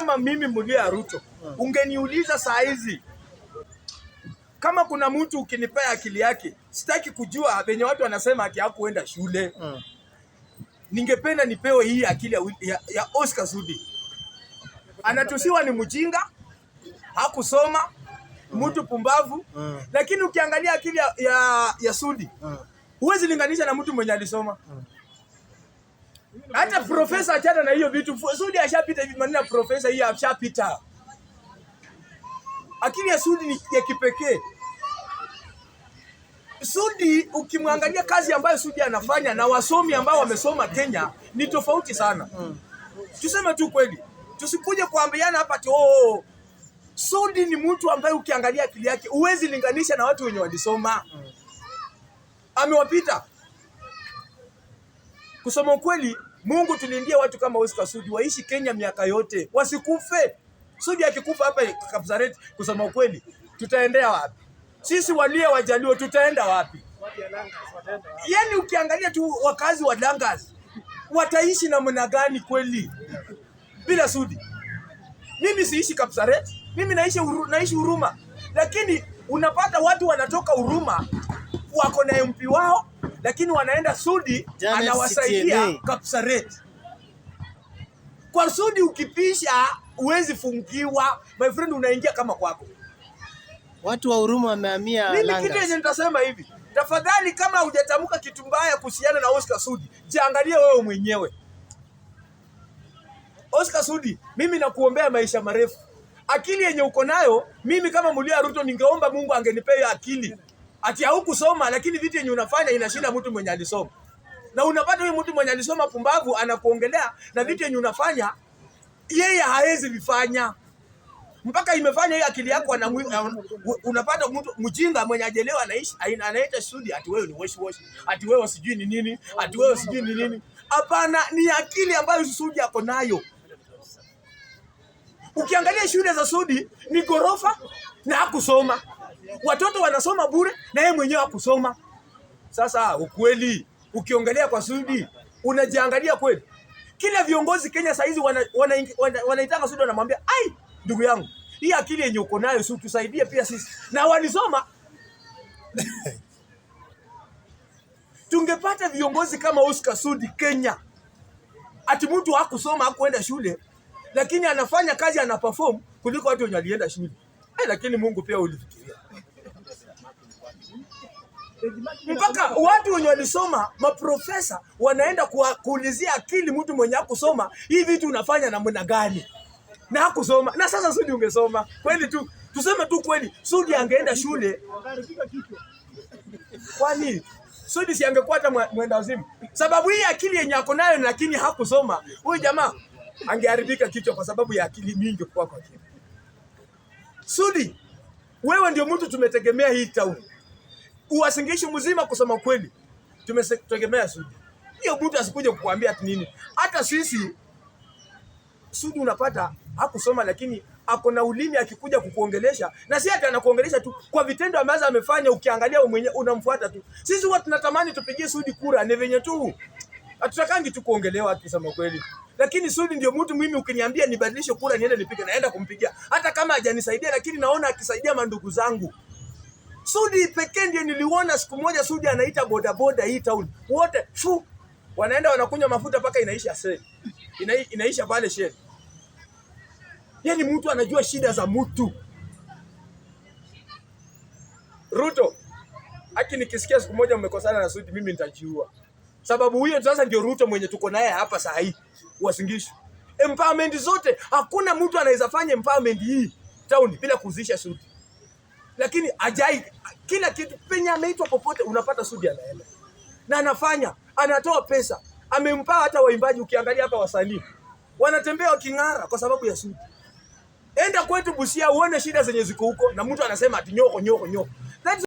kama mimi Mulia Ruto, ungeniuliza saa hizi kama kuna mtu ukinipea akili yake, sitaki kujua venye watu wanasema ati hakuenda shule. Ningependa nipewe hii akili ya Oscar Sudi. Anatusiwa ni mjinga, hakusoma, mtu pumbavu. Lakini ukiangalia akili ya Sudi, huwezi linganisha na mtu mwenye alisoma. Hata profesa achana na hiyo vitu. Sudi ashapita hivi maneno, profesa hii ashapita. Akili ya Sudi ni ya kipekee. Sudi ukimwangalia kazi ambayo Sudi anafanya na wasomi ambao wamesoma Kenya ni tofauti sana. Tuseme tu kweli. Tusikuje kuambiana hapa ati Sudi ni mtu ambaye ukiangalia akili yake huwezi linganisha na watu wenye walisoma. Amewapita. Kusoma kweli, Mungu tuliingia watu kama Oscar Sudi waishi Kenya miaka yote, wasikufe. Sudi akikufa hapa Kapsaret, kusoma kweli, tutaendea wapi? Sisi walia Wajaluo tutaenda wapi? Yaani ukiangalia tu wakazi wa Langas wataishi namna gani kweli bila Sudi? Mimi siishi Kapsaret, mimi naishi Huruma. Lakini unapata watu wanatoka Huruma wako na MP wao, lakini wanaenda Sudi anawasaidia Kapsaret. Kwa Sudi ukipisha uwezi fungiwa, my friend, unaingia kama kwako. Watu wa Huruma wamehamia Langas. Mimi kitu yenye nitasema hivi, tafadhali kama hujatamka kitu mbaya kuhusiana na Oscar Sudi, jiangalie wewe mwenyewe. Oscar Sudi, mimi nakuombea maisha marefu. Akili yenye uko nayo, mimi kama Mulia Ruto ningeomba Mungu angenipea akili. Ati haukusoma lakini vitu yenye unafanya inashinda mtu mwenye alisoma. Na unapata huyo mtu mwenye alisoma pumbavu anakuongelea na vitu yenye unafanya yeye haezi vifanya. Mpaka imefanya hiyo akili yako unapata mtu mjinga mwenye ajelewa anaita Sudi ati wewe ni wash, ati wewe sijui ni nini, ati wewe sijui ni nini. Hapana, ni akili ambayo Sudi yako nayo. Ukiangalia shule za Sudi ni gorofa na hakusoma. Watoto wanasoma bure na yeye mwenyewe hakusoma. Sasa ukweli ukiongelea kwa Sudi unajiangalia kweli. Kila viongozi Kenya saizi wanaitanga Sudi wanamwambia, "Ai, ndugu yangu, hii akili yenye uko nayo Sudi tusaidie pia sisi." Na walisoma. Tungepata viongozi kama Oscar Sudi Kenya. Ati mtu hakusoma, hakuenda shule, lakini anafanya kazi, anaperform kuliko watu wenye walienda shule. Lakini Mungu pia ulifikiria. Mpaka watu wenye walisoma, maprofesa, wanaenda kuulizia akili mtu mwenye hakusoma, hii vitu unafanya namna gani? Na hakusoma. Na sasa Sudi ungesoma. Kweli tu, tuseme tu kweli, Sudi angeenda shule. Kwani Sudi si angekuwa hata mwenda wazimu? Sababu hii akili yenye ako nayo lakini hakusoma, huyu jamaa angeharibika kichwa kwa sababu ya akili mingi kwa akili. Sudi, wewe ndio mtu tumetegemea hii town. Uasin Gishu mzima kusema kweli, tumetegemea Sudi. Hiyo mtu asikuje kukuambia ati nini. Hata sisi Sudi unapata hakusoma lakini ako na ulimi, akikuja kukuongelesha na si hata anakuongelesha tu kwa vitendo ambazo amefanya, ukiangalia wewe mwenyewe unamfuata tu. Sisi watu tunatamani tupigie Sudi kura, ni venye tu hatutakangi tu kuongelewa kusema kweli. Lakini Sudi ndio mtu mimi ukiniambia nibadilishe kura niende nipige, naenda kumpigia. Hata kama hajanisaidia lakini naona akisaidia mandugu zangu. Sudi pekee ndio niliona siku moja Sudi anaita bodaboda hii town. Wote wanaenda wanakunywa mafuta paka inaisha sasa. Inaisha pale shell. Yaani mtu anajua shida za mtu. Ruto, haki nikisikia siku moja mmekosana na Sudi mimi nitajiua. Sababu huyo sasa ndio Ruto mwenye tuko naye hapa saa hii Uasin Gishu. Empowerment zote, hakuna mtu anaweza fanya empowerment hii town bila kuzisha Sudi. Lakini ajai kila kitu penye ameitwa popote unapata Sudi anaenda. Na anafanya, anatoa pesa. Amempa hata waimbaji, ukiangalia hapa wasanii wanatembea waking'ara kwa sababu ya Sudi. Enda kwetu Busia uone shida zenye ziko huko na mtu anasema ati nyoko.